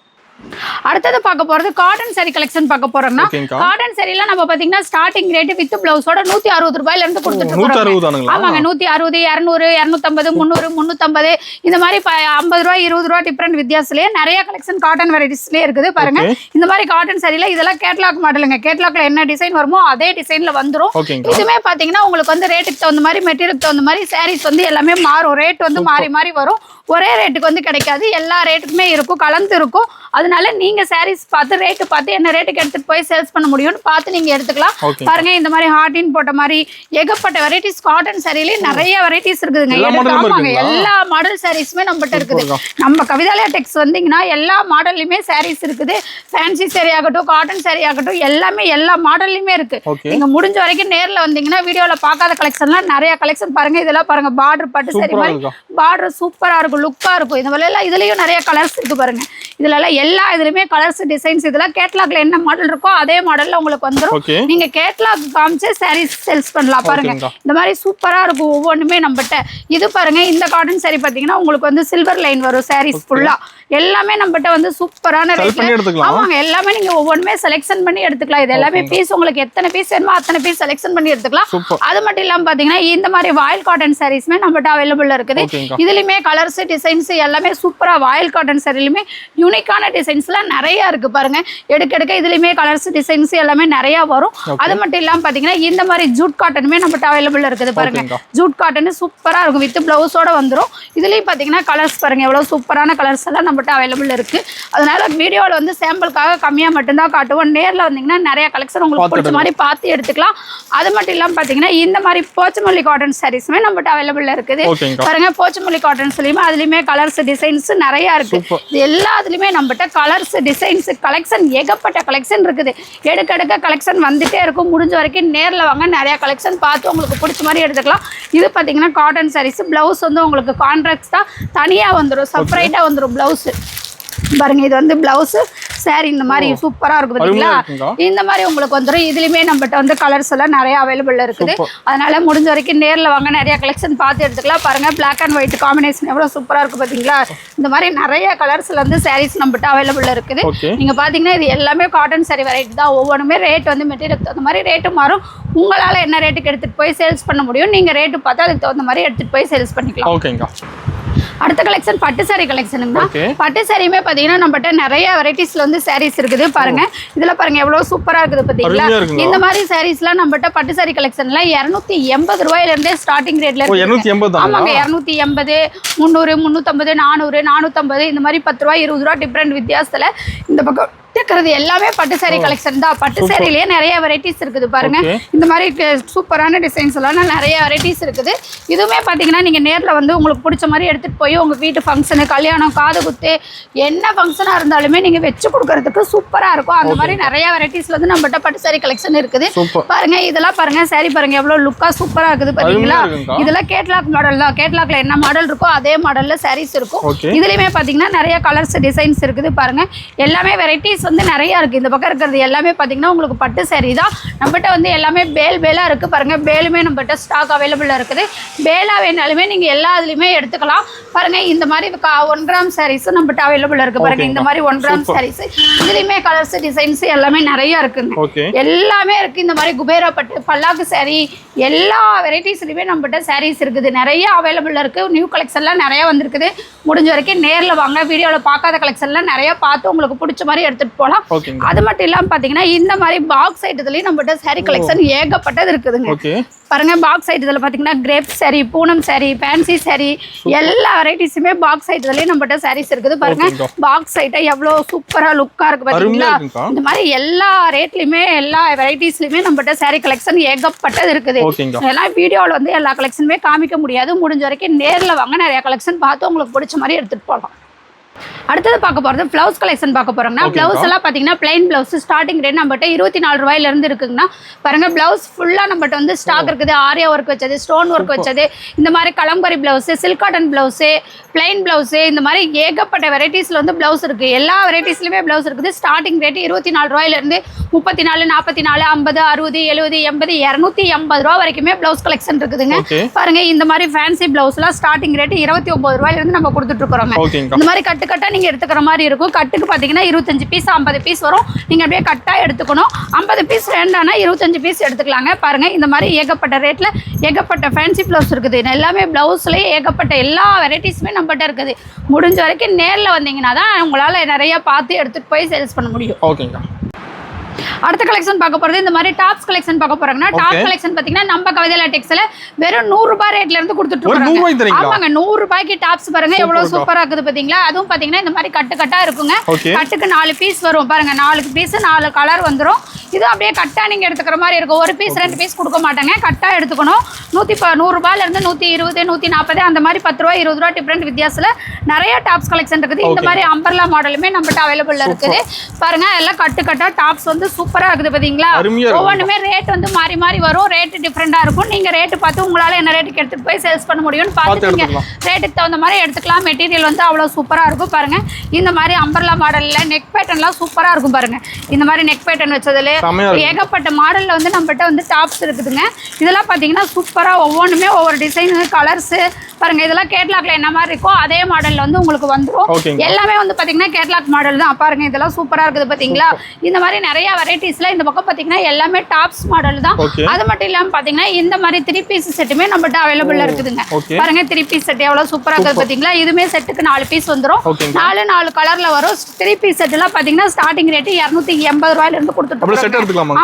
அடுத்தது பார்க்க போறது காட்டன் சாரி கலெக்ஷன் பார்க்க போறோம்னா காட்டன் சாரில நம்ம பாத்தீங்கன்னா ஸ்டார்டிங் ரேட் வித் பிளவுஸோட 160 ரூபாயில இருந்து கொடுத்துட்டு இருக்கோம். ஆமாங்க, 160, 200, 250, 300, 350 இந்த மாதிரி 50 ரூபாய் 20 ரூபாய் டிஃபரெண்ட் வித்தியாசத்திலேயே நிறைய கலெக்ஷன் காட்டன் வெரைட்டிஸ்லயே இருக்குது. பாருங்க இந்த மாதிரி காட்டன் சாரில இதெல்லாம் கேட்லாக் மாடலுங்க. கேட்லாக்ல என்ன டிசைன் வருமோ அதே டிசைன்ல வந்துரும். இதுமே பாத்தீங்கன்னா உங்களுக்கு வந்து ரேட்டுக்கு தகுந்த மாதிரி, மெட்டீரியலுக்கு தகுந்த மாதிரி சாரீஸ் வந்து எல்லாமே மாறும். ரேட் வந்து மாறி மாறி வரும். ஒரே ரேட்டுக்கு வந்து கிடைக்காது, எல்லா ரேட்டுக்குமே இருக்கும், கலந்து இருக்கும். அதனால நீங்க சாரீஸ் பார்த்து ரேட்டு பார்த்து என்ன ரேட்டுக்கு எடுத்துட்டு போய் சேல்ஸ் பண்ண முடியும்னு பார்த்து நீங்க எடுத்துக்கலாம். பாருங்க இந்த மாதிரி ஹார்டின் போட்ட மாதிரி ஏகப்பட்ட வெரைட்டிஸ் காட்டன் சாரியிலே நிறைய வெரைட்டிஸ் இருக்குதுங்க. ஆமாங்க, எல்லா மாடல் சாரீஸுமே நம்மகிட்ட இருக்குது. நம்ம கவிதாலயா டெக்ஸ் வந்தீங்கன்னா எல்லா மாடல்லையுமே சாரீஸ் இருக்குது. ஃபேன்சி சாரி ஆகட்டும், காட்டன் சாரி ஆகட்டும், எல்லாமே எல்லா மாடல்லையுமே இருக்கு. நீங்க முடிஞ்ச வரைக்கும் நேர்ல வந்தீங்கன்னா வீடியோல பார்க்காத கலெக்ஷன்லாம் நிறைய கலெக்ஷன் பாருங்க. இதெல்லாம் பாருங்க, பார்டர் பட்டு சாரி மாதிரி பார்டர் சூப்பரா இருக்கும், லுக்கா இருக்கும். இந்த மாதிரி எல்லாம் இதுலயும் நிறைய கலர்ஸ் இருக்கு பாருங்க. இதுல எல்லாம் எல்லா இதுலயுமே கலர்ஸ் டிசைன்ஸ், இதெல்லாம் கேட்லாக்ல என்ன மாடல் இருக்கோ அதே மாடல்ல உங்களுக்கு வந்துரும். நீங்க கேட்லாக் காமிச்சு சாரீஸ் சேல்ஸ் பண்ணலாம். பாருங்க இந்த மாதிரி சூப்பரா இருக்கும் ஒவ்வொன்றுமே நம்மகிட்ட. இது பாருங்க, இந்த காட்டன் சாரி பாத்தீங்கன்னா உங்களுக்கு வந்து சில்வர் லைன் வரும் சாரீஸ் ஃபுல்லா. எல்லாமே நம்மகிட்ட வந்து சூப்பரான ரேட்ல. ஆமாங்க, எல்லாமே நீங்க ஒவ்வொன்றுமே செலக்ஷன் பண்ணி எடுத்துக்கலாம். இது எல்லாமே பீஸ் உங்களுக்கு எத்தனை பீஸ் வேணுமோ அத்தனை பீஸ் செலக்ஷன் பண்ணி எடுத்துக்கலாம். அது மட்டும் இல்லாம பாத்தீங்கன்னா இந்த மாதிரி வாயில் காட்டன் சாரீஸ்மே நம்மகிட்ட அவைலபிள் இருக்குது. இதுலயுமே கலர்ஸ் டிசைன்ஸ் எல்லாமே சூப்பரா வாயில் காட்டன் சாரிலுமே யூனிக்கான டிசைன்ஸ்லாம் நிறைய இருக்கு பாருங்க. எடுக்க இதுலயுமே கலர்ஸ் டிசைன்ஸ் எல்லாமே நிறைய வரும். அது மட்டும் இல்லாம பாத்தீங்கன்னா இந்த மாதிரி ஜூட் காட்டனுமே நம்மகிட்ட அவைலபிள் இருக்குது பாருங்க. ஜூட் காட்டன் சூப்பரா இருக்கும், வித் பிளவுஸோட வந்துரும். இதுலயும் பாத்தீங்கன்னா கலர்ஸ் பாருங்க, எவ்வளவு சூப்பரான கலர்ஸ் எல்லாம் நம்மகிட்ட அவைலபிள் இருக்கு. அதனால வீடியோல வந்து சாம்பிளுக்காக கம்மியா மட்டும்தான் காட்டுவோம். நேர்ல வந்தீங்கன்னா நிறைய கலெக்ஷன் உங்களுக்கு பிடிச்ச மாதிரி பார்த்து எடுத்துக்கலாம். அது மட்டும் இல்லாம பாத்தீங்கன்னா இந்த மாதிரி போச்சமல்லி காட்டன் சாரீஸ்மே நம்மகிட்ட அவைலபிள் இருக்குது பாருங்க. போச்சமல்லி காட்டன்ஸ்லயுமே அதுலயுமே கலர்ஸ் டிசைன்ஸ் நிறைய இருக்கு. எல்லாத்துலயுமே நம்மகிட்ட கலர்ஸ் டிசைன்ஸ் கலெக்ஷன் ஏகப்பட்ட கலெக்ஷன் இருக்குது. எடுக்க கலெக்ஷன் வந்துட்டே இருக்கும். முடிஞ்ச வரைக்கும் நேர்ல வாங்க, நிறைய கலெக்ஷன் பார்த்து உங்களுக்கு பிடிச்ச மாதிரி எடுத்துக்கலாம். இது பாத்தீங்கன்னா காட்டன் சாரீஸ். பிளவுஸ் வந்து உங்களுக்கு கான்ட்ராக்ட் தான் தனியா வந்துடும், செப்பரேட்டா வந்துடும் பிளவுஸ் பாருங்க. இது வந்து பிளவுஸ் சாரி இந்த மாதிரி சூப்பரா இருக்கு பாத்தீங்களா. இந்த மாதிரி உங்களுக்கு வந்துடும். இதுலயுமே நம்மகிட்ட வந்து கலர்ஸ் எல்லாம் நிறைய அவைலபிள் இருக்குது. அதனால முடிஞ்ச வரைக்கும் நேர்ல வாங்க, நிறைய கலெக்ஷன் பார்த்து எடுத்துக்கலாம். பாருங்க பிளாக் அண்ட் ஒயிட் காம்பினேஷன் எவ்வளவு சூப்பரா இருக்கு பாத்தீங்களா. இந்த மாதிரி நிறைய கலர்ஸ்ல வந்து சாரீஸ் நம்மகிட்ட அவைலபிள் இருக்குது. நீங்க பாத்தீங்கன்னா இது எல்லாமே காட்டன் சாரி வெரைட்டி தான். ஒவ்வொன்றுமே ரேட் வந்து மெட்டீரியல் தகுந்த மாதிரி ரேட்டு மாறும். உங்களால என்ன ரேட்டுக்கு எடுத்துட்டு போய் சேல்ஸ் பண்ண முடியும், நீங்க ரேட்டு பார்த்து அதுக்கு தகுந்த மாதிரி எடுத்துட்டு போய் சேல்ஸ் பண்ணிக்கலாம். அடுத்த கலெக்ஷன் பட்டு சாரி கலெக்ஷனுங்க. பட்டு சாரியுமே பாத்தீங்கன்னா நம்மகிட்ட நிறைய வெரைட்டிஸ்ல வந்து சாரீஸ் இருக்குது பாருங்க. இதுல பாருங்க எவ்வளவு சூப்பரா இருக்குது பாத்தீங்களா. இந்த மாதிரி சாரீஸ்லாம் நம்மகிட்ட பட்டு சாரி கலெக்ஷன்ல 280 ரூபாயில இருந்தே ஸ்டார்டிங் ரேட்ல இருக்கு. ஆமாங்க, 280, 300, 350, 400, 450 இந்த மாதிரி 10 ரூபாய் 20 ரூபாய் டிஃபரெண்ட் வித்தியாசத்துல இந்த பக்கம் இருக்கிறது எல்லாமே பட்டு சாரி கலெக்ஷன் தான். பட்டு சாரிலேயே நிறைய வெரைட்டிஸ் இருக்குது பாருங்க. இந்த மாதிரி சூப்பரான டிசைன்ஸ் எல்லாம் நிறைய வெரைட்டிஸ் இருக்குது. இதுவுமே பாத்தீங்கன்னா நீங்க நேர்ல வந்து உங்களுக்கு பிடிச்ச மாதிரி எடுத்துட்டு போய் உங்க வீட்டு ஃபங்க்ஷனு, கல்யாணம், காது குத்து என்ன ஃபங்க்ஷனா இருந்தாலுமே நீங்க வச்சு கொடுக்கறதுக்கு சூப்பரா இருக்கும். அந்த மாதிரி நிறைய வெரைட்டிஸ்ல வந்து நம்மகிட்ட பட்டு சாரி கலெக்ஷன் இருக்குது பாருங்க. இதெல்லாம் பாருங்க சாரி பாருங்க எவ்வளவு லுக்கா சூப்பரா இருக்குது பாத்தீங்களா. இதெல்லாம் கேட்லாக் மாடல் தான். கேட்லாக்ல என்ன மாடல் இருக்கோ அதே மாடல்ல சாரீஸ் இருக்கும். இதுலயுமே பாத்தீங்கன்னா நிறைய கலர்ஸ் டிசைன்ஸ் இருக்குது பாருங்க. எல்லாமே வெரைட்டிஸ் வந்து நிறைய இருக்கு. இந்த பக்கம் இருக்கிறது எல்லாமே பாத்தீங்கன்னா உங்களுக்கு பட்டு சாரி தான். நம்மகிட்ட வந்து எல்லாமே பேலா இருக்கு பாருங்க. பேலுமே நம்மகிட்ட ஸ்டாக் அவைலபிளா இருக்குது. பேலா வேணாலுமே நீங்க எல்லா இதுலயுமே எடுத்துக்கலாம் பாருங்க. இந்த மாதிரி 1 கிராம் சாரீஸ் நம்மகிட்ட அவைலபிளா இருக்கு பாருங்க. இந்த மாதிரி 1 கிராம் சாரீஸ் இதுலயுமே கலர்ஸ் டிசைன்ஸ் எல்லாமே நிறைய இருக்குங்க. எல்லாமே இருக்கு. இந்த மாதிரி குபேரா பட்டு, பல்லாக்கு சாரி, எல்லா வெரைட்டிஸ்லயுமே நம்மகிட்ட சாரீஸ் இருக்குது. நிறைய அவைலபிள் இருக்கு. நியூ கலெக்ஷன்லாம் நிறைய வந்திருக்குது. முடிஞ்ச வரைக்கும் நேர்ல வாங்க. வீடியோல பார்க்காத கலெக்ஷன்லாம் நிறைய பார்த்து உங்களுக்கு பிடிச்ச மாதிரி எடுத்துட்டு போலாம். அது மட்டும் இல்லாம பாத்தீங்கன்னா இந்த மாதிரி பாக்ஸ் ஐட்டத்துலயும் நம்மகிட்ட சாரி கலெக்ஷன் ஏகப்பட்டது இருக்குதுங்க பாருங்க. பாக்ஸ் ஐட்டத்துல பாத்தீங்கன்னா கிரேப் சாரி, பூனம் சாரி, ஃபேன்சி சாரி எல்லா வெரைட்டிஸுமே பாக்ஸ் ஐட்டத்துலயும் நம்மகிட்ட சாரீஸ் இருக்குது பாருங்க. பாக்ஸ் ஐட்டம் எவ்வளவு சூப்பரா லுக்கா இருக்கு பாத்தீங்களா. இந்த மாதிரி எல்லா ரேட்லயுமே எல்லா வெரைட்டிஸ்லயுமே நம்மகிட்ட சாரி கலெக்ஷன் ஏகப்பட்டது இருக்குது. எல்லாம் வீடியோல வந்து எல்லா கலெக்ஷனுமே காமிக்க முடியாது. முடிஞ்ச வரைக்கும் நேர்ல வாங்க, நிறைய கலெக்ஷன் பார்த்து உங்களுக்கு பிடிச்ச மாதிரி எடுத்துட்டு போகலாம். அடுத்தது பார்க்க போறது பிளவுஸ் கலெக்ஷன் பார்க்க போறோம்னா, பிளவுஸ் எல்லாம் பாத்தீங்கன்னா பிளைன் பிளவுஸ் ஸ்டார்டிங் ரேட் நம்மகிட்ட 24 ரூபாயில இருந்து இருக்குங்கன்னா பாருங்க. பிளவுஸ் ஃபுல்லா நம்மகிட்ட வந்து ஸ்டாக் இருக்குது. ஆரியா ஒர்க் வச்சது, ஸ்டோன் ஒர்க் வச்சது, இந்த மாதிரி kalamkari blouse, silk cotton blouse, plain blouse, இந்த மாதிரி ஏகப்பட்ட வெரைட்டிஸ்ல வந்து பிளவுஸ் இருக்கு. எல்லா வெரைட்டிஸ்லயுமே பிளவுஸ் இருக்குது. ஸ்டார்டிங் ரேட் 24 ரூபாயில இருந்து 34, 44, 50, 60, 70, 80, 280 ரூபா வரைக்குமே பிளவுஸ் கலெக்ஷன் இருக்குதுங்க பாருங்க. இந்த மாதிரி ஃபேன்சி பிளவுஸ் எல்லாம் ஸ்டார்டிங் ரேட் 29 ரூபாயில இருந்து நம்ம கொடுத்துட்டு இருக்கிறோம். இந்த மாதிரி கட்டா நீங்க எடுத்துக்கிற மாதிரி இருக்கும். கட்டுக்கு பாத்தீங்கன்னா 25 பீஸ் 50 பீஸ் வரும். நீங்க அப்படியே கட்டா எடுத்துக்கணும். 50 பீஸ் வேண்டாம்னா 25 பீஸ் எடுத்துக்கலாங்க பாருங்க. இந்த மாதிரி ஏகப்பட்ட ரேட்ல ஏகப்பட்ட ஃபேன்சி பிளவுஸ் இருக்குது. எல்லாமே பிளவுஸ்லயே ஏகப்பட்ட எல்லா வெரைட்டிஸுமே நம்மகிட்ட இருக்குது. முடிஞ்ச வரைக்கும் நேர்ல வந்தீங்கன்னா தான் உங்களால நிறைய பார்த்து எடுத்துட்டு போய் சேல்ஸ் பண்ண முடியும். அடுத்த கலெக்ஷன் பார்க்க போறது இந்த மாதிரி டாப்ஸ் கலெக்ஷன் பார்க்க போறாங்கன்னா டாப் கலெக்ஷன் பாத்தீங்கன்னா நம்ம கவிதையில டெக்ஸ்ல வெறும் 100 ரூபாய் ரேட்ல இருந்து கொடுத்துட்டு இருக்காங்க. ஆமாங்க 100 ரூபாய்க்கு டாப்ஸ் பாருங்க எவ்வளவு சூப்பரா இருக்குது பாத்தீங்களா. அதுவும் பாத்தீங்கன்னா இந்த மாதிரி கட்டு கட்டா இருக்குங்க. கட்டுக்கு 4 பீஸ் வரும் பாருங்க. 4 பீஸ் 4 கலர் வந்துரும். இது அப்படியே கட்டா நீங்க எடுத்துக்கிற மாதிரி இருக்கும். ஒரு பீஸ் 2 பீஸ் கொடுக்க மாட்டாங்க. கட்டா எடுத்துக்கணும். 100 ரூபாயில இருந்து 120 140 அந்த மாதிரி 10 ரூபாய் 20 ரூபாய் டிஃபரெண்ட் வித்தியாசத்துல நிறைய டாப்ஸ் கலெக்ஷன் இருக்குது. இந்த மாதிரி அம்பர்லா மாடலுமே நம்மகிட்ட அவைலபிள் இருக்குது பாருங்க. எல்லாம் கட்டு கட்டா டாப்ஸ் வந்து சூப்பரா இருக்குது பாத்தீங்களா. ஒவ்வொன்றுமே ரேட் வந்து மாறி மாறி வரும். ரேட் டிஃபரெண்டா இருக்கும். நீங்க ரேட் பார்த்து உங்களால என்ன ரேட்டுக்கு எடுத்துட்டு போய் சேல்ஸ் பண்ண முடியும்னு பார்த்து நீங்க ரேட்டுக்கு தகுந்த மாதிரி எடுத்துக்கலாம். மெட்டீரியல் வந்து அவ்வளவு சூப்பரா இருக்கும் பாருங்க. இந்த மாதிரி அம்பர்லா மாடல்ல நெக் பேட்டர்ன்லாம் சூப்பரா இருக்கும் பாருங்க. இந்த மாதிரி நெக் பேட்டர்ன் வச்சதுல ஏகப்பட்ட மாடல்ல வந்து நம்மகிட்ட வந்து டாப்ஸ் இருக்குதுங்க. இதெல்லாம் பாத்தீங்கன்னா சூப்பரா ஒவ்வொன்றுமே ஒவ்வொரு டிசைன் கலர்ஸ் பாருங்க. இதெல்லாம் கேட்லாக்ல என்ன மாதிரி இருக்கோ அதே மாடல்ல வந்து உங்களுக்கு வந்துரும். எல்லாமே வந்து பாத்தீங்கன்னா கேட்லாக் மாடல் தான் பாருங்க. இதெல்லாம் சூப்பரா இருக்குது பாத்தீங்களா. இந்த மாதிரி நிறைய வெரைட்டிஸ்ல இந்த பக்கம் பாத்தீங்கன்னா எல்லாமே டாப்ஸ் மாடல் தான். அது மட்டும் இல்லாம பாத்தீங்கன்னா இந்த மாதிரி 3 பீஸ் செட்டுமே நம்மகிட்ட அவைலபிள் இருக்குதுங்க பாருங்க. 3 பீஸ் செட் எவ்வளவு சூப்பரா இருக்குது பாத்தீங்களா. இதுமே செட்டுக்கு 4 பீஸ் வந்துரும். 4 கலர்ல வரும். 3 பீஸ் செட் எல்லாம் பாத்தீங்கன்னா ஸ்டார்டிங் ரேட் 280 ரூபாயில இருந்து கொடுத்துட்டு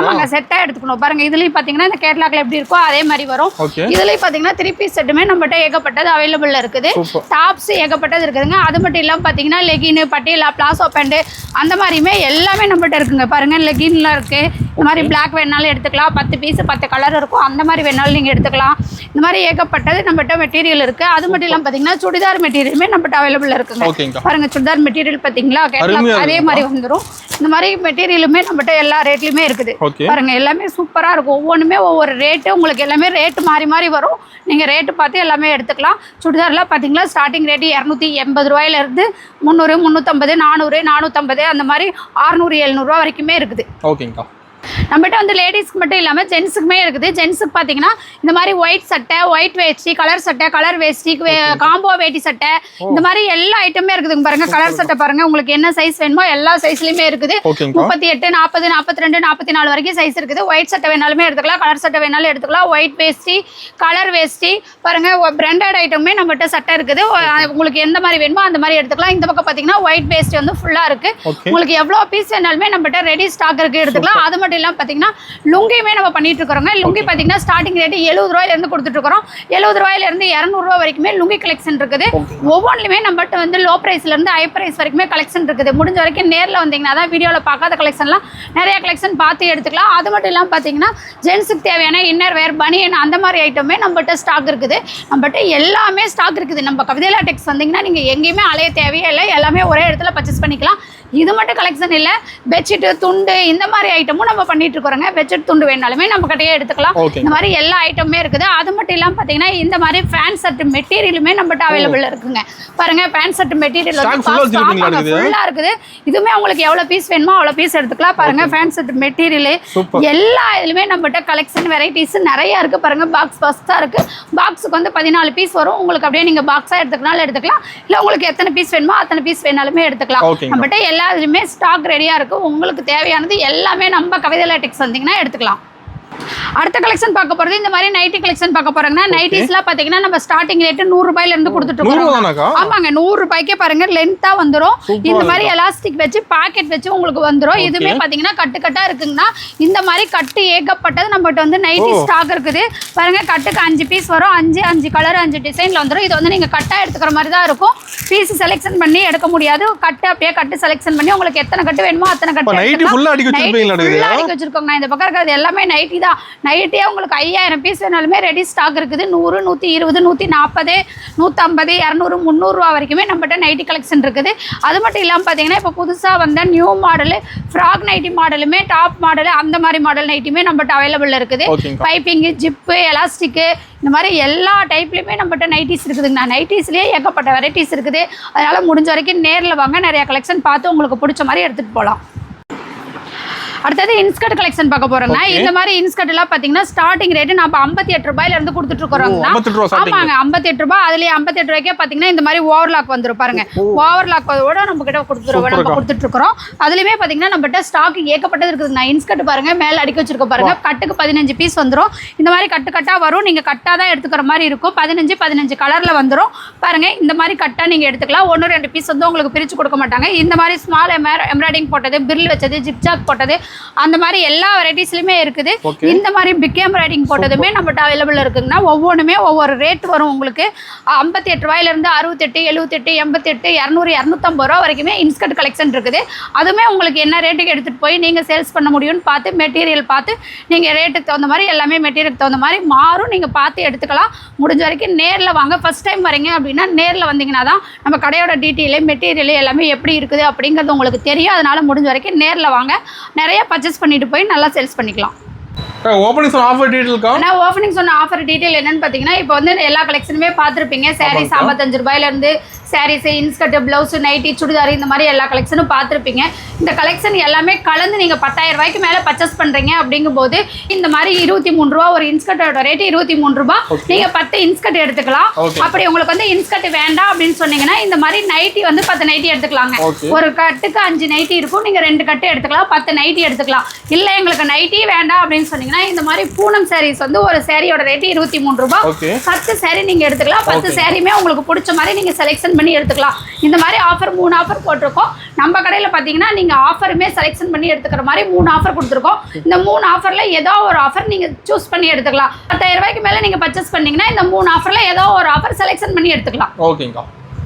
ஆமாங்க. செட்டா எடுத்துக்கணும் பாருங்க. இதுலயும் பாத்தீங்கன்னா இந்த கேட்லாக்ல எப்படி இருக்கோ அதே மாதிரி வரும். இதுலயும் பாத்தீங்கன்னா 3 பீஸ் செட்டுமே நம்மகிட்ட ஏகப்பட்டது அவைலபிள் இருக்குது. டாப்ஸ் ஏகப்பட்டது இருக்குதுங்க. அது மட்டும் இல்லாம பாத்தீங்கன்னா லெகின் பட்டியலா பிளாசோ பேண்ட் அந்த மாதிரியுமே எல்லாமே நம்மகிட்ட இருக்குங்க பாருங்க. லெகின்லாம் இருக்கு. இந்த மாதிரி பிளாக் வேணாலும் எடுத்துக்கலாம். 10 பீஸ் 10 கலர் இருக்கும். அந்த மாதிரி வேணாலும் நீங்க எடுத்துக்கலாம். இந்த மாதிரி ஏகப்பட்டது நம்மகிட்ட மெட்டீரியல் இருக்கு. அது மட்டும் இல்லாம பாத்தீங்கன்னா சுடிதார் மெட்டீரியலுமே நம்மகிட்ட அவைலபிள் இருக்குங்க பாருங்க. சுடிதார் மெட்டீரியல் பாத்தீங்களா கேட்லாக் அதே மாதிரி வந்துரும். இந்த மாதிரி மெட்டீரியலுமே நம்மகிட்ட எல்லா ரேட்லயுமே இருக்குது பாருங்க. எல்லாமே சூப்பரா இருக்கும். ஒவ்வொன்றுமே ஒவ்வொரு ரேட்டு உங்களுக்கு எல்லாமே ரேட்டு மாறி மாறி வரும். நீங்க ரேட்டு பார்த்து எல்லாமே எடுத்துக்கலாம். சுடிதார்லாம் பாத்தீங்கன்னா ஸ்டார்டிங் ரேட்டு 280 ரூபாயில இருந்து 300 350 400 450 அந்த மாதிரி 600 700 ரூபா வரைக்குமே இருக்குது. ஓகேங்கா. நம்மகிட்ட வந்து லேடிஸ்க்கு மட்டும் இல்லாமல் ஜென்ஸுக்குமே இருக்குது. ஜென்ஸுக்கு பார்த்தீங்கன்னா இந்த மாதிரி ஒயிட் சட்டை ஒயிட் வேஷ்டி கலர் சட்டை கலர் வேஷ்டி காம்போ வேட்டி சட்டை இந்த மாதிரி எல்லா ஐட்டமே இருக்குதுங்க பாருங்க. கலர் சட்டை பாருங்க. உங்களுக்கு என்ன சைஸ் வேணுமோ எல்லா சைஸ்லயுமே இருக்குது. 38 40 42 44 வரைக்கும் சைஸ் இருக்குது. ஒயிட் சட்டை வேணாலுமே எடுத்துக்கலாம். கலர் சட்டை வேணாலும் எடுத்துக்கலாம். ஒயிட் வேஷ்டி கலர் வேஷ்டி பாருங்க. பிராண்டட் ஐட்டமே நம்மகிட்ட சட்டை இருக்குது. உங்களுக்கு எந்த மாதிரி வேணுமோ அந்த மாதிரி எடுத்துக்கலாம். இந்த பக்கம் பார்த்தீங்கன்னா ஒயிட் வேஷ்டி வந்து ஃபுல்லா இருக்கு. உங்களுக்கு எவ்வளவு பீஸ் வேணாலுமே நம்மகிட்ட ரெடி ஸ்டாக் இருக்கு எடுத்துக்கலாம். அது மட்டும் இல்லாம பாத்தீங்கன்னா லுங்கியுமே நம்ம பண்ணிட்டு இருக்கோங்க. லுங்கி பாத்தீங்கன்னா ஸ்டார்டிங் ரேட் 70 ரூபாயில இருந்து கொடுத்துட்டு இருக்கோம். 70 ரூபாயில இருந்து 200 ரூபாய் வரைக்குமே லுங்கி கலெக்ஷன் இருக்குது. ஒவ்வொன்றுமே நம்மகிட்ட வந்து லோ பிரைஸ்ல இருந்து ஹை பிரைஸ் வரைக்குமே கலெக்ஷன் இருக்குது. முடிஞ்ச வரைக்கும் நேர்ல வந்தீங்கன்னா தான் வீடியோல பார்க்காத கலெக்ஷன்லாம் நிறைய கலெக்ஷன் பார்த்து எடுத்துக்கலாம். அது மட்டும் இல்லாம பாத்தீங்கன்னா ஜென்ஸுக்கு தேவையான இன்னர் வேர் பனியன் அந்த மாதிரி ஐட்டமே நம்மகிட்ட ஸ்டாக் இருக்குது. நம்மகிட்ட எல்லாமே ஸ்டாக் இருக்குது. நம்ம கவிதையில டெக்ஸ் வந்தீங்கன்னா நீங்க எங்கேயுமே அலைய தேவையே இல்லை. எல்லாமே ஒரே இடத்துல பர்ச்சேஸ் பண்ணிக்கலாம். இது மட்டும் கலெக்ஷன் இல்லை. பெட்ஷீட் துண்டு இந்த மாதிரி ஐட்டமும் நம்ம பண்ணிட்டு இருக்கோங்க. பெட்ஷீட் துண்டு வேணாலுமே நம்ம கடையே எடுத்துக்கலாம். இந்த மாதிரி எல்லா ஐட்டமுமே இருக்குது. அது மட்டும் இல்லாம பாத்தீங்கன்னா இந்த மாதிரி பேண்ட் ஷர்ட் மெட்டீரியலுமே நம்மகிட்ட அவைலபிள் இருக்குங்க பாருங்க. பேண்ட் ஷர்ட் மெட்டீரியல் ஃபுல்லா இருக்குது. இதுவுமே உங்களுக்கு எவ்வளவு பீஸ் வேணுமோ அவ்வளவு பீஸ் எடுத்துக்கலாம் பாருங்க. பேண்ட் ஷர்ட் மெட்டீரியல் எல்லா இதுலயுமே நம்மகிட்ட கலெக்ஷன் வெரைட்டிஸ் நிறைய இருக்கு பாருங்க. பாக்ஸ் பாக்ஸா இருக்கு. பாக்ஸுக்கு வந்து 14 பீஸ் வரும். உங்களுக்கு அப்படியே நீங்க பாக்ஸா எடுத்துக்கனாலும் எடுத்துக்கலாம். இல்ல உங்களுக்கு எத்தனை பீஸ் வேணுமோ அத்தனை பீஸ் வேணாலுமே எடுத்துக்கலாம். நம்மகிட்ட எல்லாத்துலயுமே ஸ்டாக் ரெடியா இருக்கு. உங்களுக்கு தேவையானது எல்லாமே நம்ம கவிதையில டெக்ஸ் வந்தீங்கன்னா எடுத்துக்கலாம். அடுத்த கலெக்ஷன் பார்க்க போறது இந்த மாதிரி நைட்டி கலெக்ஷன் பார்க்க போறாங்கன்னா நைட்டிஸ்லாம் பாத்தீங்கன்னா நம்ம ஸ்டார்டிங் ரேட் 100 ரூபாயில இருந்து கொடுத்துட்டு இருக்கோம். ஆமாங்க 100 ரூபாய்க்கே பாருங்க லென்த்தா வந்துரும். இந்த மாதிரி எலாஸ்டிக் வச்சு பாக்கெட் வச்சு உங்களுக்கு வந்துரும். இதுமே பாத்தீங்கன்னா கட்டு கட்டா இருக்குங்கன்னா இந்த மாதிரி கட்டு ஏகப்பட்டது நம்மகிட்ட வந்து நைட்டி ஸ்டாக் இருக்குது பாருங்க. கட்டுக்கு 5 பீஸ் வரும். 5 கலர் 5 டிசைன்ல வந்துரும். இது வந்து நீங்க கட்டா எடுத்துக்கிற மாதிரி தான் இருக்கும். பீஸ் செலக்ஷன் பண்ணி எடுக்க முடியாது. கட்டு அப்படியே கட்டு செலக்ஷன் பண்ணி உங்களுக்கு எத்தனை கட்டு வேணுமோ அத்தனை கட்டு நைட்டி ஃபுல்லா அடிக்க வச்சிருக்கோங்க. இந்த பக்கம் இருக்கிறது எல்லாமே நைட்டி தான். நைட்டியே உங்களுக்கு 5000 பீஸ் வேணாலுமே ரெடி ஸ்டாக் இருக்குது. 100 120 140 150 200 300 ரூபா வரைக்குமே நம்மகிட்ட நைட்டி கலெக்ஷன் இருக்குது. அது மட்டும் இல்லாமல் பார்த்தீங்கன்னா இப்போ புதுசாக வந்த நியூ மாடலு ஃப்ராக் நைட்டி மாடலுமே டாப் மாடலு அந்த மாதிரி மாடல் நைட்டியுமே நம்மகிட்ட அவைலபிள் இருக்குது. பைப்பிங்கு ஜிப்பு எலாஸ்டிக்கு இந்த மாதிரி எல்லா டைப்லையுமே நம்மகிட்ட நைட்டிஸ் இருக்குதுங்கண்ணா. நைட்டிஸ்லேயே ஏகப்பட்ட வெரைட்டிஸ் இருக்குது. அதனால் முடிஞ்ச வரைக்கும் நேரில் வாங்க. நிறைய கலெக்ஷன் பார்த்து உங்களுக்கு பிடிச்ச மாதிரி எடுத்துகிட்டு போகலாம். அடுத்தது இன்ஸ்கர்ட் கலெக்ஷன் பார்க்க போறோம்னா இந்த மாதிரி இன்ஸ்கர்ட் எல்லாம் பாத்தீங்கன்னா ஸ்டார்டிங் ரேட் நம்ம 58 ரூபாயில இருந்து கொடுத்துட்டு இருக்கோம். ஆமாங்க 58 ரூபாய். அதுலயே 58 ரூபாய்க்கே பாத்தீங்கன்னா இந்த மாதிரி ஓவர்லாக் வந்துரும் பாருங்க. ஓவர்லாக்கோட நம்ம கிட்ட கொடுத்துட்டு இருக்கோம். அதுலயுமே பாத்தீங்கன்னா நம்ம கிட்ட ஸ்டாக் ஏகப்பட்டது இருக்குதுங்க. இன்ஸ்கர்ட் பாருங்க மேல அடிக்க வச்சிருக்கோம் பாருங்க. கட்டுக்கு 15 பீஸ் வந்துரும். இந்த மாதிரி கட்டு கட்டா வரும். நீங்க கட்டா தான் எடுத்துக்கிற மாதிரி இருக்கும். 15 கலர்ல வந்துரும் பாருங்க. இந்த மாதிரி கட்டா நீங்க எடுத்துக்கலாம். 1 2 பீஸ் வந்து உங்களுக்கு பிரிச்சு கொடுக்க மாட்டாங்க. இந்த மாதிரி ஸ்மால் எம்ப்ராய்டிங் போட்டது பிரில் வச்சது ஜிக்ஜாக் போட்டது அந்த மாதிரி எல்லா வெரைட்டிஸ்லயுமே இருக்குது. Okay. இந்த மாதிரி பிக் எம்ப்ராய்டிங் போட்டதுமே நம்மகிட்ட அவைலபிள் இருக்குங்கன்னா ஒவ்வொன்றுமே ஒவ்வொரு ரேட் வரும் உங்களுக்கு. 58 ரூபாயிலிருந்து 68, 78, 88, 200, 250 ரூபா வரைக்குமே இன்ஸ்கர்ட் கலெக்ஷன் இருக்குது. அதுவுமே உங்களுக்கு என்ன ரேட்டுக்கு எடுத்துகிட்டு போய் நீங்கள் சேல்ஸ் பண்ண முடியும்னு பார்த்து மெட்டீரியல் பார்த்து நீங்கள் ரேட்டுக்கு தகுந்த மாதிரி எல்லாமே மெட்டீரியலுக்கு தகுந்த மாதிரி மாறும். நீங்கள் பார்த்து எடுத்துக்கலாம். முடிஞ்ச வரைக்கும் நேரில் வாங்க. ஃபஸ்ட் டைம் வரீங்க அப்படின்னா நேரில் வந்தீங்கன்னா தான் நம்ம கடையோட டீட்டெயிலு மெட்டீரியல் எல்லாமே எப்படி இருக்குது அப்படிங்கிறது உங்களுக்கு தெரியும். அதனால் முடிஞ்ச வரைக்கும் நேரில் வாங்க. நிறைய பர்ச்சேஸ் பண்ணிட்டு போய் நல்லா சேல்ஸ் பண்ணிக்கலாம். ஓப்பனிங் சொன்ன ஆஃபர் டீடைல்க்கா? நான் ஓப்பனிங் சொன்ன ஆஃபர் டீடைல் என்னன்னு பார்த்தீங்கன்னா, இப்போ வந்து எல்லா கலெக்ஷனுமே பார்த்துருப்பீங்க. சாரீஸ் 55 ரூபாயிலேருந்து saris, inskirt, blouse, nighty, churidar இந்த மாதிரி எல்லா கலெக்ஷனும் பார்த்துருப்பீங்க. இந்த கலெக்ஷன் எல்லாமே கலந்து நீங்கள் 10,000 ரூபாய்க்கு மேலே பர்ச்சேஸ் பண்ணுறீங்க அப்படிங்கும்போது இந்த மாதிரி 23 ரூபா ஒரு இன்ஸ்கர்ட்டோட ரேட்டு 23 ரூபா. நீங்கள் 10 இன்ஸ்கர்ட் எடுத்துக்கலாம். அப்படி உங்களுக்கு வந்து இன்ஸ்கர்ட் வேண்டாம் அப்படின்னு சொன்னீங்கன்னா இந்த மாதிரி நைட்டி வந்து 10 நைட்டி எடுத்துக்கலாங்க. ஒரு கட்டுக்கு 5 நைட்டி இருக்கும். நீங்கள் 2 கட்டு எடுத்துக்கலாம். 10 நைட்டி எடுத்துக்கலாம். இல்லை எங்களுக்கு நைட்டி வேண்டாம் அப்படின்னு சொன்னீங்கன்னா இந்த மாதிரி பூனம் சாரீஸ் வந்து ஒரு சாரியோட ரேட்டு 23 ரூபா. 10 சாரி நீங்கள் எடுத்துக்கலாம். 10 சாரியுமே உங்களுக்கு பிடிச்ச மாதிரி நீங்கள் செலெக்ஷன் பண்ணி எடுத்துக்கலாம். இந்த மாதிரி ஆஃபர் 3 ஆஃபர் போட்டிருக்கோம். நம்ம கடையில் பார்த்தீங்கன்னா நீங்கள் ஆஃபருமே செலெக்ஷன் பண்ணி எடுத்துக்கிற மாதிரி 3 ஆஃபர் கொடுத்துருக்கோம். இந்த 3 ஆஃபரில் ஏதோ ஒரு ஆஃபர் நீங்கள் சூஸ் பண்ணி எடுத்துக்கலாம். 10,000 ரூபாய்க்கு மேலே நீங்கள் பர்ச்சேஸ் பண்ணீங்கன்னா இந்த 3 ஆஃபரில் ஏதோ ஒரு ஆஃபர் செலெக்ஷன் பண்ணி எடுத்துக்கலாம். ஓகேங்கா.